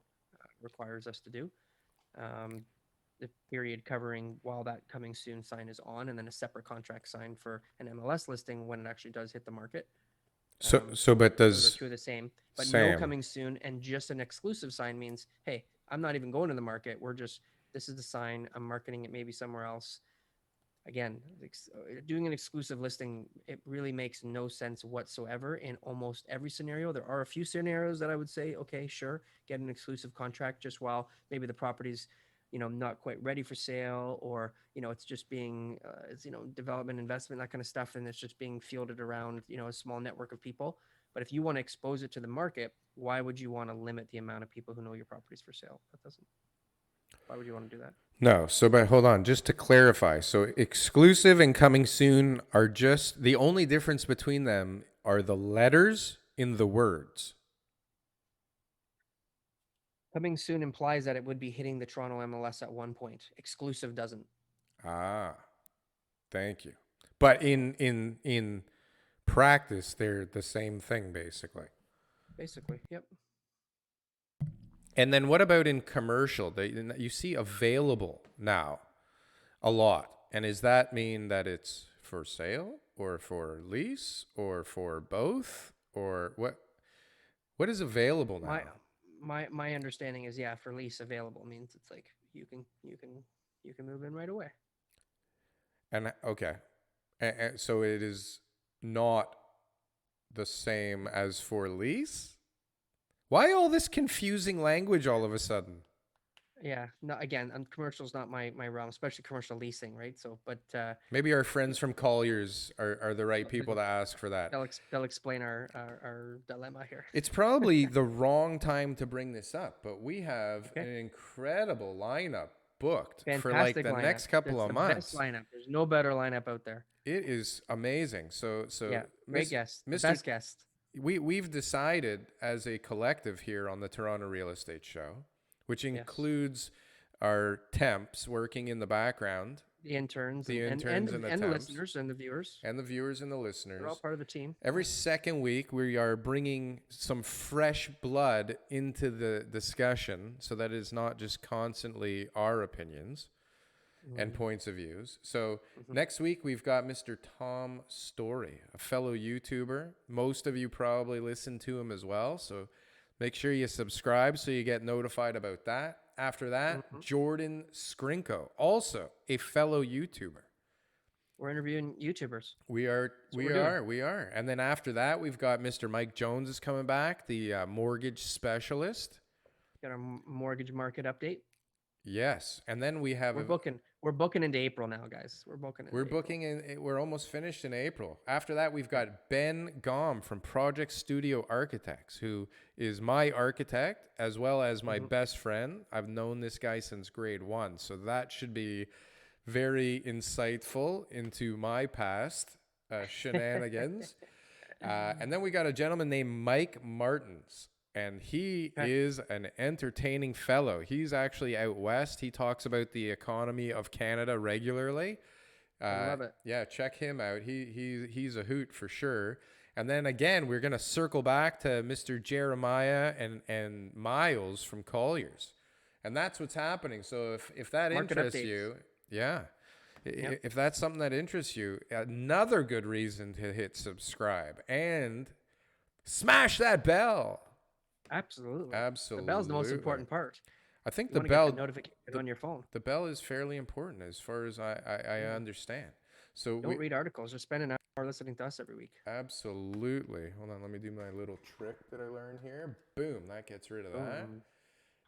requires us to do. The period covering while that coming soon sign is on, and then a separate contract sign for an MLS listing when it actually does hit the market. But Those are does two of the same, but same. no coming soon and just an exclusive sign means, hey, I'm not even going to the market. This is the sign. I'm marketing it maybe somewhere else. Again, doing an exclusive listing, it really makes no sense whatsoever in almost every scenario. There are a few scenarios that I would say, okay, sure, get an exclusive contract just while maybe the property's, not quite ready for sale, or, it's just being, development, investment, that kind of stuff. And it's just being fielded around, a small network of people. But if you want to expose it to the market, why would you want to limit the amount of people who know your property's for sale? Why would you want to do that? No, but hold on, just to clarify. So exclusive and coming soon are just, the only difference between them are the letters in the words. Coming soon implies that it would be hitting the Toronto MLS at one point. Exclusive doesn't. Ah, thank you. But in practice, they're the same thing, basically. Basically, yep. And then what about in commercial? You see available now a lot. And does that mean that it's for sale or for lease or for both? Or what is available now? My understanding is, yeah, for lease available means it's like you can move in right away. And okay. And so it is not the same as for lease? Why all this confusing language all of a sudden? Yeah, no, again, commercial's not my realm, especially commercial leasing, right? So, but maybe our friends from Colliers are the right people to ask for that. They'll explain our dilemma here. It's probably the wrong time to bring this up, but we have an incredible lineup booked for like the next couple of months. Best lineup. There's no better lineup out there. It is amazing. So yeah, great guest, best guest. We've decided as a collective here on the Toronto Real Estate Show, which includes our temps working in the background, the interns, and the listeners and the viewers. And the viewers and the listeners. They're all part of the team. Every second week, we are bringing some fresh blood into the discussion so that it's not just constantly our opinions and points of views. So next week, we've got Mr. Tom Story, a fellow YouTuber. Most of you probably listen to him as well. So make sure you subscribe so you get notified about that. After that, Jordan Skrinko, also a fellow YouTuber. We're interviewing YouTubers. We are. And then after that, we've got Mr. Mike Jones is coming back, the mortgage specialist. Got our mortgage market update. Yes, and then we have we're booking into April now, guys. We're almost finished in April. After that, we've got Ben Gom from Project Studio Architects, who is my architect as well as my best friend. I've known this guy since grade 1, so that should be very insightful into my past shenanigans. And then we got a gentleman named Mike Martins. And he is an entertaining fellow. He's actually out west. He talks about the economy of Canada regularly. I love it. Yeah, check him out. He's a hoot for sure. And then again, we're gonna circle back to Mr. Jeremiah and Miles from Colliers, and that's what's happening. So if that interests you, if that's something that interests you, another good reason to hit subscribe and smash that bell. Absolutely. The bell's the most important part. I think the bell notification on your phone. The bell is fairly important as far as I understand. So don't read articles. Just spend an hour listening to us every week. Absolutely. Hold on, let me do my little trick that I learned here. Boom, that gets rid of that.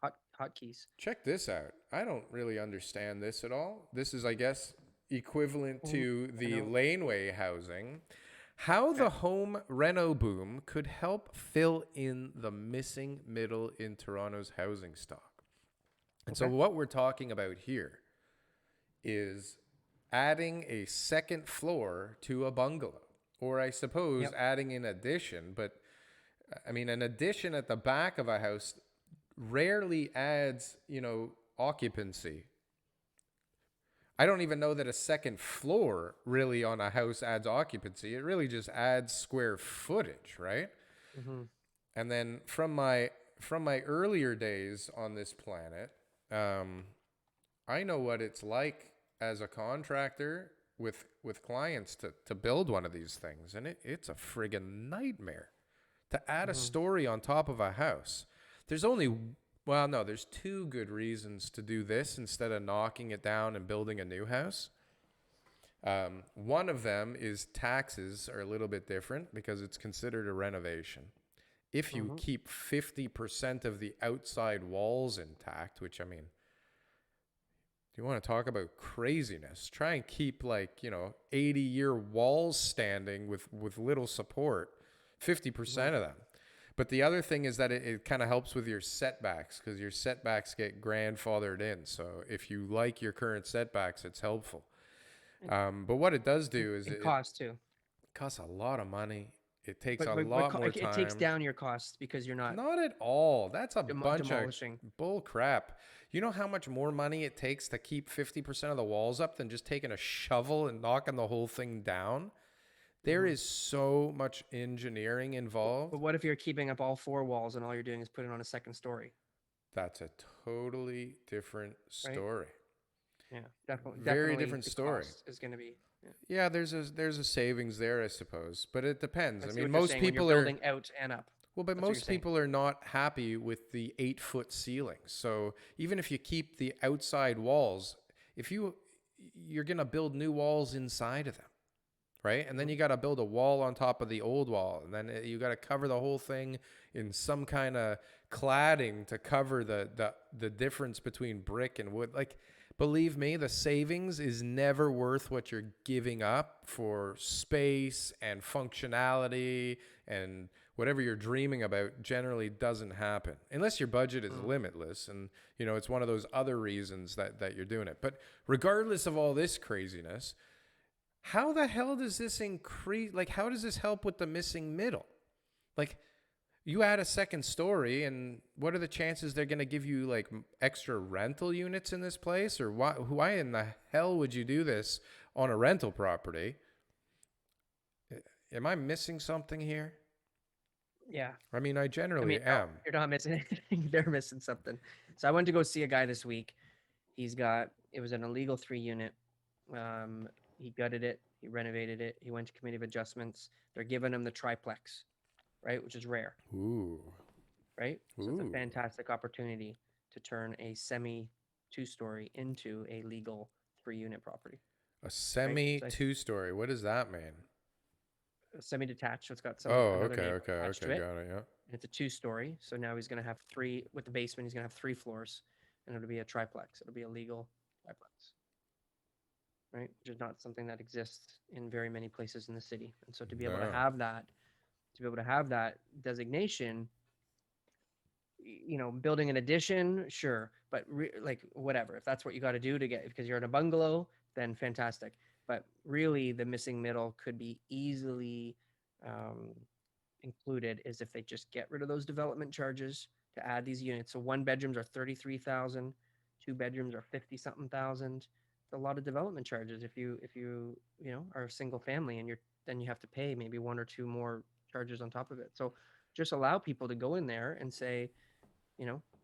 hotkeys. Check this out. I don't really understand this at all. This is, I guess, equivalent Home to the reno. laneway housing. How Okay. the home reno boom could help fill in the missing middle in Toronto's housing stock. And so, Okay. what we're talking about here is adding a second floor to a bungalow, or I suppose Yep. adding an addition. But I mean, an addition at the back of a house rarely adds, occupancy. I don't even know that a second floor really on a house adds occupancy. It really just adds square footage, right? Mm-hmm. And then from my earlier days on this planet, um, I know what it's like as a contractor with clients to build one of these things, and it's a friggin' nightmare to add a Mm-hmm. story on top of a house. There's only well, no, there's two good reasons to do this instead of knocking it down and building a new house. One of them is taxes are a little bit different because it's considered a renovation. If you Mm-hmm. keep 50% of the outside walls intact, which I mean, you want to talk about craziness, try and keep 80-year walls standing with little support, 50% of them. But the other thing is that it kind of helps with your setbacks because your setbacks get grandfathered in. So if you like your current setbacks, it's helpful. And, But what it does do is and it cost too. costs a lot of money. It takes But a but, but lot more it takes time. down your costs because you're not Not at all. That's a bunch of demolishing. bull crap. You know how much more money it takes to keep 50% of the walls up than just taking a shovel and knocking the whole thing down? There Mm-hmm. is so much engineering But involved. what if you're keeping up all four walls and all you're doing is putting on a second story, That's a totally different right? story. Yeah, definitely, Very definitely different the story. cost is going to be. Yeah. Yeah, there's a savings there, I suppose, but it depends. I I see mean, what you're most saying when you're people are building out and up. well, but That's what you're most saying. people are not happy with the 8-foot ceilings. So even if you keep the outside walls, if you're gonna build new walls inside of them, right? And then Mm-hmm. you got to build a wall on top of the old wall, and then you got to cover the whole thing in some kind of cladding to cover the difference between brick and wood. Like, believe me, the savings is never worth what you're giving up for space and functionality, and whatever you're dreaming about generally doesn't happen unless your budget is limitless, and it's one of those other reasons that you're doing it. But regardless of all this craziness, how the hell does this increase? Like, how does this help with the missing middle? Like, you add a second story, and what are the chances they're going to give you like extra rental units in this place? Or why in the hell would you do this on a rental property? Am I missing something here? Yeah. I mean, I I mean, generally no, am. you're not missing anything. They're missing something. So I went to go see a guy this week. It was an illegal 3 unit. Um, he gutted it. He renovated it. He went to committee of adjustments. They're giving him the triplex, right? Which is rare, Ooh. right? So it's a Ooh. fantastic opportunity to turn a semi 2 story into a legal 3 unit property, A right? semi So two-story. What does that mean? semi detached. So it's got Oh, another okay, neighbor okay, attached to okay, it. got it. Yeah. And it's a 2 story. So now he's going to have three with the basement. He's going to have 3 floors, and it'll be a triplex. It'll be a legal triplex, right? Which is not something that exists in very many places in the city. And so No. to be able to have that designation, building an addition, sure, but like whatever, if that's what you got to do to get because you're in a bungalow, then fantastic. But really, the missing middle could be easily um, included is if they just get rid of those development charges to add these units. So 1 bedrooms are 33,000, 2 bedrooms are 50 something thousand. It's a lot of development charges if you are a single family and then you have to pay maybe one or two more charges on top of it. So just allow people to go in there and say,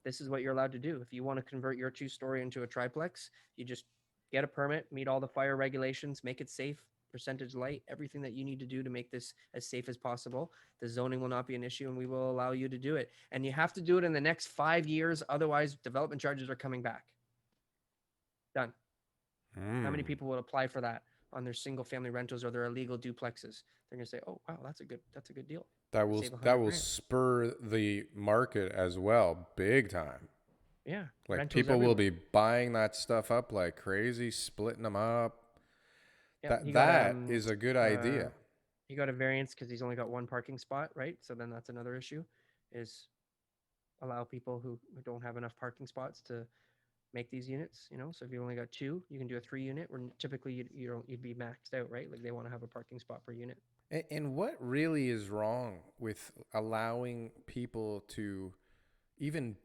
this is what you're allowed to do. If you want to convert your 2 story into a triplex, you just get a permit, meet all the fire regulations, make it safe, percentage light, everything that you need to do to make this as safe as possible. The zoning will not be an issue and we will allow you to do it. And you have to do it in the next 5 years. Otherwise, development charges are coming back. Done. How many Hmm. people will apply for that on their single family rentals or their illegal duplexes? They're going to say, oh, wow, that's a good deal. That will Save 100 that will grand. spur the market as well, big time. Yeah, Like rentals people will everywhere. be buying that stuff up like crazy, splitting them up. Yep, That is a good uh idea. he got a variance because he's only got one parking spot, right? So then that's another issue, is allow people who don't have enough parking spots to make these units. So if you only got two, you can do a 3 unit. Where typically you'd be maxed out, right? Like they want to have a parking spot per unit. And what really is wrong with allowing people to even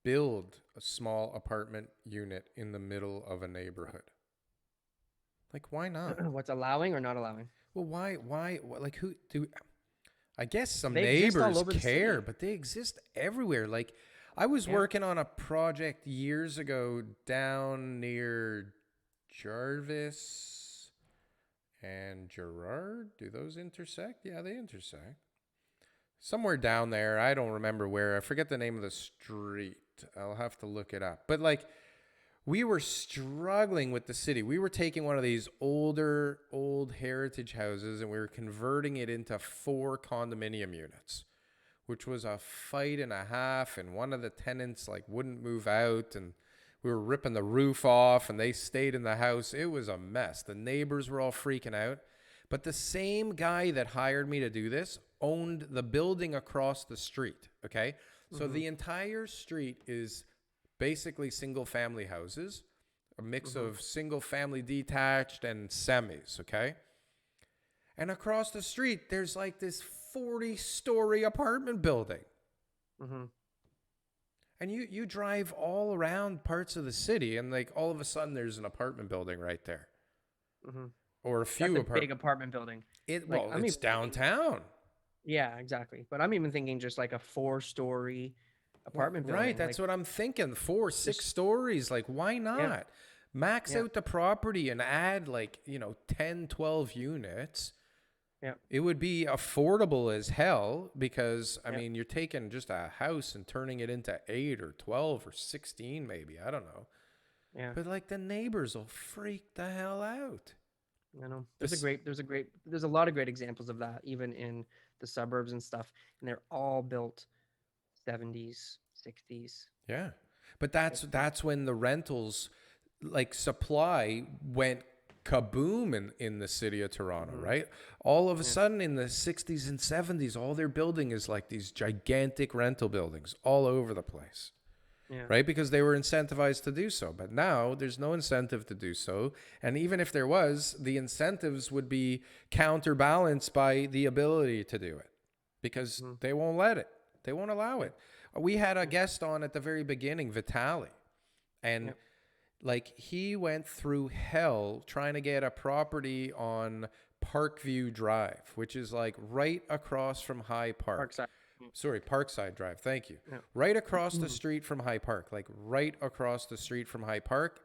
build a small apartment unit in the middle of a neighborhood? Like, why not? What's allowing or not allowing? Well, like, who do? I guess some They exist all neighbors over the care, city. but they exist everywhere. Like, I was Yeah. working on a project years ago down near Jarvis and Gerard. Do those intersect? Yeah, they intersect. Somewhere down there. I don't remember where. I forget the name of the street. I'll have to look it up. But like, we were struggling with the city. We were taking one of these old heritage houses and we were converting it into 4 condominium units, which was a fight and a half. And one of the tenants like wouldn't move out, and we were ripping the roof off and they stayed in the house. It was a mess. The neighbors were all freaking out. But the same guy that hired me to do this owned the building across the street. Okay. So Mm-hmm. the entire street is basically single family houses, a mix Mm-hmm. of single family detached and semis. Okay. And across the street, there's like this 40-story apartment building. Mm-hmm. And you drive all around parts of the city, and like all of a sudden there's an apartment building right there, Mm-hmm. or a That's few a big apartment. apartment building. It Like well, I'm it's even thinking, downtown. yeah, exactly. But I'm even thinking just like a 4-story Well, apartment right, building. that's Like what I'm thinking. Four, six just stories. Like, why yeah, not? Max yeah, out the property and add like 10, 12 units. yeah, It would be affordable as hell because, I yeah, mean, you're taking just a house and turning it into 8 or 12 or 16, maybe. I don't know. yeah. But like the neighbors will freak the hell out. I know. This, There's a lot of great examples of that, even in the suburbs and stuff. And they're all built 70s, 60s. yeah. But Like, that's when the rentals like supply went kaboom in the city of Toronto, mm-hmm. right? All of a Yeah, sudden in the 60s and 70s, all they're building is like these gigantic rental buildings all over the place. yeah, Right? Because they were incentivized to do so. But now there's no incentive to do so. And even if there was, the incentives would be counterbalanced by the ability to do it because mm-hmm. they won't let it. They won't allow Yeah, it. We had a yeah, guest on at the very beginning, Vitali, yeah, and like he went through hell trying to get a property on Parkview Drive, which is like right across from High Park. Parkside. Yeah, Sorry, Parkside Drive. Thank you. yeah. Right across the street from High Park, like right across the street from High Park.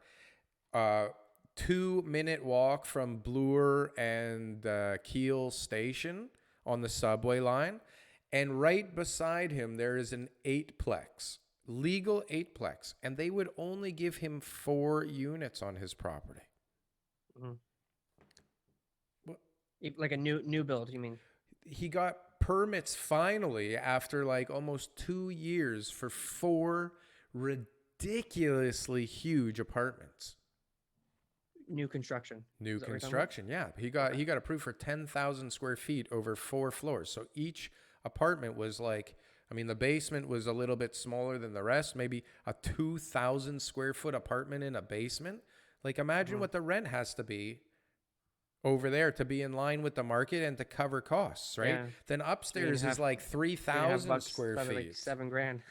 2-minute walk from Bloor and Keele Station on the subway line. And right beside him, there is an eightplex, legal eightplex. And they would only give him 4 units on his property. Mm-hmm. What? Like a new build, you mean? He got permits finally after like almost 2 years for 4 ridiculously huge apartments. New construction. New Is that what you're talking about? construction, yeah. He got approved for 10,000 square feet over 4 floors. So each apartment was like, I mean, the basement was a little bit smaller than the rest, maybe a 2,000 square foot apartment in a basement. Like, imagine Mm-hmm. what the rent has to be over there to be in line with the market and to cover costs, right? Yeah, Then three and a upstairs is half, like three and a half 3,000 bucks, square probably like feet. 7 grand.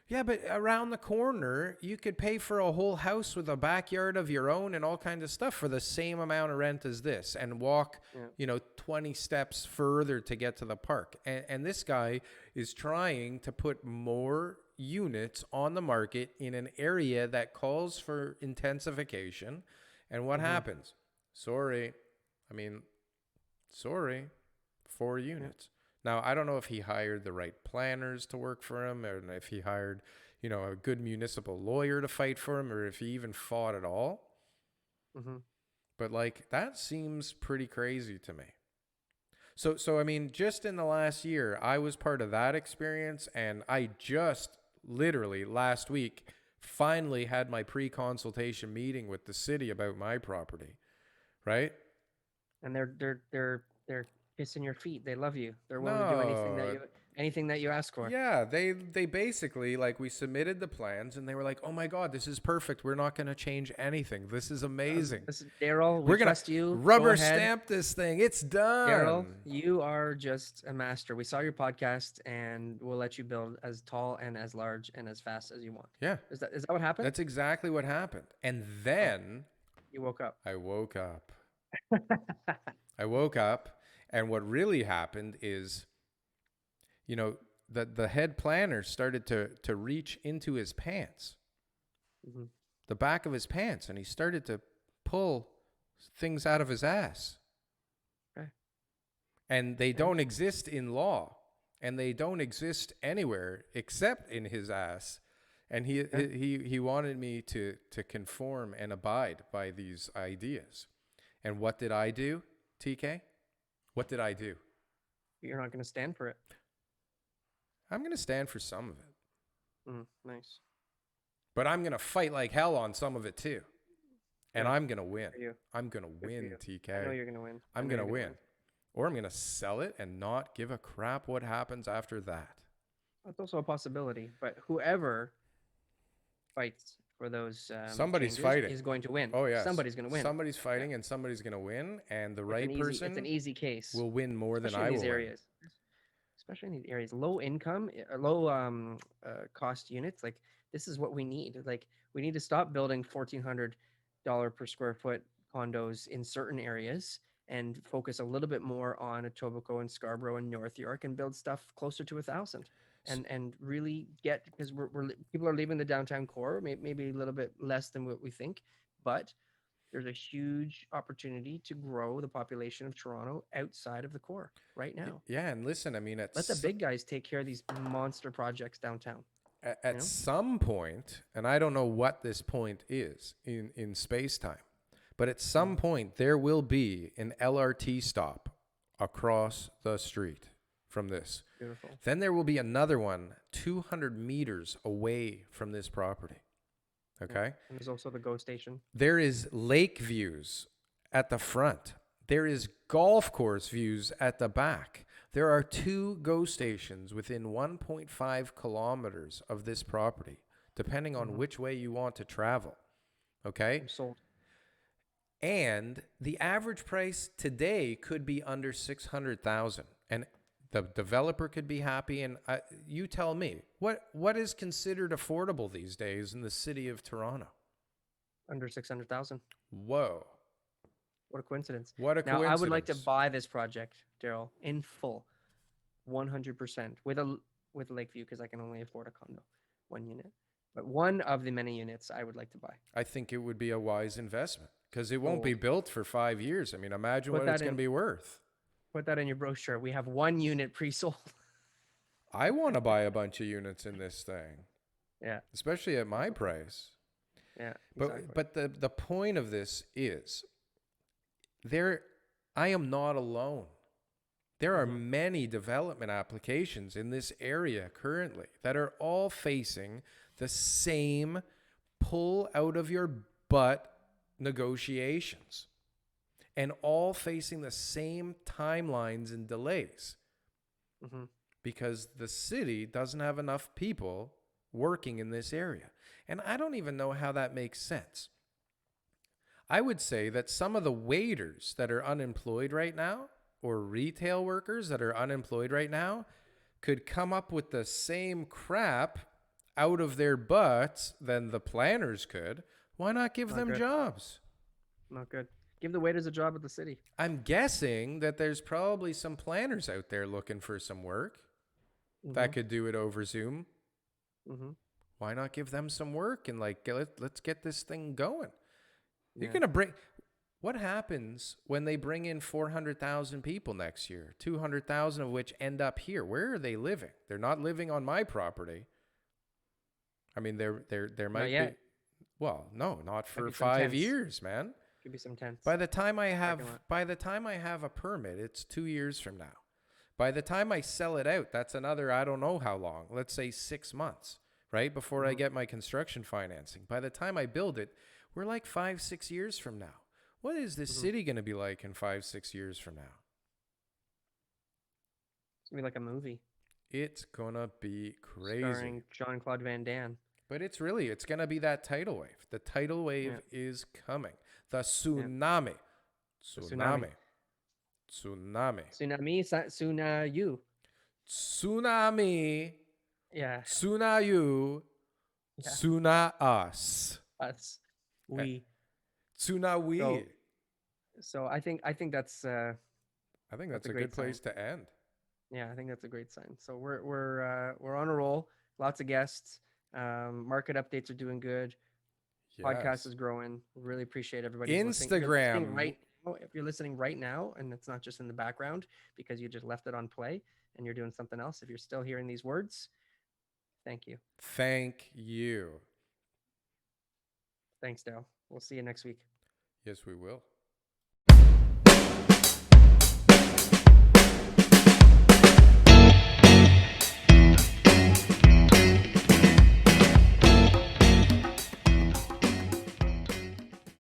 Yeah, but around the corner, you could pay for a whole house with a backyard of your own and all kinds of stuff for the same amount of rent as this, and walk, Yeah. 20 steps further to get to the park. And this guy is trying to put more units on the market in an area that calls for intensification. And what Mm-hmm. happens? Sorry. I mean, sorry. 4 units. Now, I don't know if he hired the right planners to work for him, or if he hired, a good municipal lawyer to fight for him, or if he even fought at all. Mm-hmm. But like, that seems pretty crazy to me. So I mean, just in the last year, I was part of that experience, and I just literally last week finally had my pre-consultation meeting with the city about my property, right? And they're kissing your feet. They love you. They're willing to do No. anything that you ask for. Yeah, they basically, like, we submitted the plans and they were like, "Oh my God, this is perfect. We're not going to change anything. This is amazing. Listen, Darryl, we We're going trust to you. Go rubber ahead. stamp this thing. It's Darryl, done." you are just a master. We saw your podcast, and we'll let you build as tall and as large and as fast as you want. Yeah. Is that what happened? That's exactly what happened. And then You woke up. I woke up. I woke up, and what really happened is, you know, the head planner started to reach into his pants, Mhm. the back of his pants, and he started to pull things out of his ass. Okay. And they don't exist in law, and they don't exist anywhere except in his ass. And he wanted me to conform and abide by these ideas. And what did I do, TK? What did I do? You're not going to stand for it. I'm going to stand for some of it. Nice. But I'm going to fight like hell on some of it too. And Yeah. I'm going to win. For you. I'm going to for win, you. TK. I know you're going to win. I'm going to win. Or I'm going to sell it and not give a crap what happens after that. That's also a possibility. But whoever fights for those Somebody's changes fighting. is going to win. Oh, yeah. Somebody's going to win. Somebody's fighting and somebody's going to win. And the right It's person an easy case. will win more than Especially I in will these areas. Especially in these areas, low income, low cost units. Like, this is what we need. Like, we need to stop building $1,400 per square foot condos in certain areas and focus a little bit more on Etobicoke and Scarborough and North York and build stuff closer to 1,000. And really get, because people are leaving the downtown core, maybe a little bit less than what we think, but there's a huge opportunity to grow the population of Toronto outside of the core right now. Yeah, and listen, I mean, let the big guys take care of these monster projects downtown. At some point, and I don't know what this point is in space-time, but at some point there will be an LRT stop across the street from this. Beautiful. Then there will be another one 200 meters away from this property. Okay? And there's also the GO station. There is lake views at the front. There is golf course views at the back. There are 2 GO stations within 1.5 kilometers of this property, depending on which way you want to travel. Okay? I'm sold. And the average price today could be under $600,000, and the developer could be happy. And you tell me, what is considered affordable these days in the city of Toronto? Under 600,000. Whoa. What a coincidence. What a coincidence. Now, I would like to buy this project, Darryl, in full, 100%, with a Lakeview, because I can only afford a condo, 1 unit. But one of the many units I would like to buy. I think it would be a wise investment, because it won't be built for 5 years. I mean, imagine what it's going to be worth. Put that in your brochure. We have 1 unit pre-sold. I want to buy a bunch of units in this thing. Yeah. Especially at my price. Yeah. Exactly. But the point of this is, I am not alone. There are many development applications in this area currently that are all facing the same pull out of your butt negotiations, and all facing the same timelines and delays, because the city doesn't have enough people working in this area. And I don't even know how that makes sense. I would say that some of the waiters that are unemployed right now, or retail workers that are unemployed right now, could come up with the same crap out of their butts than the planners could. Why not give them jobs? Not good. Give the waiters a job at the city. I'm guessing that there's probably some planners out there looking for some work that could do it over Zoom. Why not give them some work and, like, let's get this thing going? You're going to bring... What happens when they bring in 400,000 people next year, 200,000 of which end up here? Where are they living? They're not living on my property. I mean, there might be... Well, no, not for 5 years, man. Could be some tents. By the time I have a permit, it's 2 years from now. By the time I sell it out, that's another, I don't know how long. Let's say 6 months. right? Before I Mhm. get my construction financing. By the time I build it, we're like 5, 6 years from now. What is this Mhm. city going to be like in 5, 6 years from now? It's gonna be like a movie It's going to be crazy. starring Jean-Claude Van Damme. But it's going to be that tidal wave. The tidal Yeah, wave is coming. The yeah. tsunami. The tsunami. Tsunami. Tsunami. Tsunami, Tsunami. Yeah, Tsuna you. yeah. Tsuna us. Us. Eh, We. Tsuna we. So so I think I think that's that's a a good great sign. place to end. Yeah, I think that's a great sign. So we're on a roll. Lots of guests. Market updates are doing good. Podcast Yes. is growing. Really appreciate everybody's listening. If you're listening Instagram. right now, if you're listening right now, and it's not just in the background because you just left it on play and you're doing something else, if you're still hearing these words, thank you. Thank you. Thanks, Dale. We'll see you next week. Yes, we will.